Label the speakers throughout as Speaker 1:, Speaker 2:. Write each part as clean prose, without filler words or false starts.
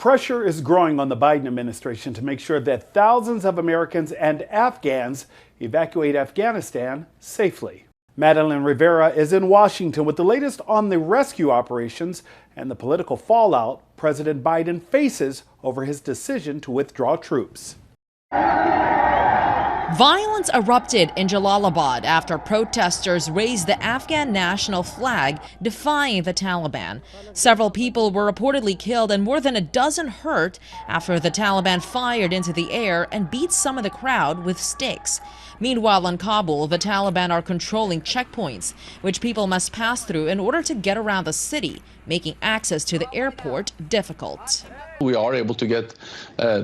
Speaker 1: Pressure is growing on the Biden administration to make sure that thousands of Americans and Afghans evacuate Afghanistan safely. Madeline Rivera is in Washington with the latest on the rescue operations and the political fallout President Biden faces over his decision to withdraw troops.
Speaker 2: Violence erupted in Jalalabad after protesters raised the Afghan national flag defying the Taliban. Several people were reportedly killed and more than a dozen hurt after the Taliban fired into the air and beat some of the crowd with sticks. Meanwhile, in Kabul, the Taliban are controlling checkpoints, which people must pass through in order to get around the city, making access to the airport difficult.
Speaker 3: We are able to get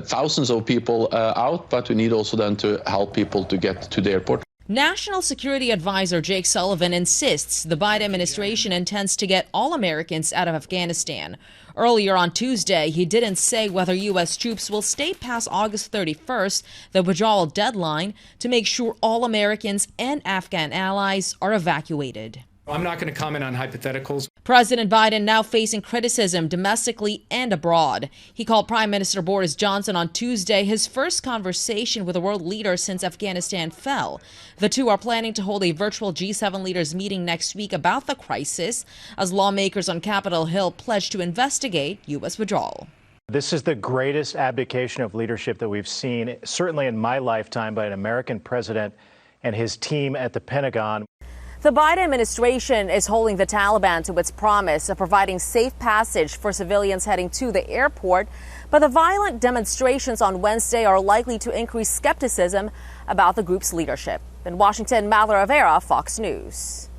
Speaker 3: thousands of people out, but we need also then to help people to get to the airport.
Speaker 2: National Security Advisor Jake Sullivan insists the Biden administration intends to get all Americans out of Afghanistan. Earlier on Tuesday, he didn't say whether U.S. troops will stay past August 31st, the withdrawal deadline, to make sure all Americans and Afghan allies are evacuated.
Speaker 4: I'm not going to comment on hypotheticals.
Speaker 2: President Biden now facing criticism domestically and abroad. He called Prime Minister Boris Johnson on Tuesday his first conversation with a world leader since Afghanistan fell. The two are planning to hold a virtual G7 leaders meeting next week about the crisis, as lawmakers on Capitol Hill pledge to investigate U.S. withdrawal.
Speaker 5: This is the greatest abdication of leadership that we've seen, certainly in my lifetime, by an American president and his team at the Pentagon.
Speaker 2: The Biden administration is holding the Taliban to its promise of providing safe passage for civilians heading to the airport, but the violent demonstrations on Wednesday are likely to increase skepticism about the group's leadership. In Washington, Madeline Rivera, Fox News.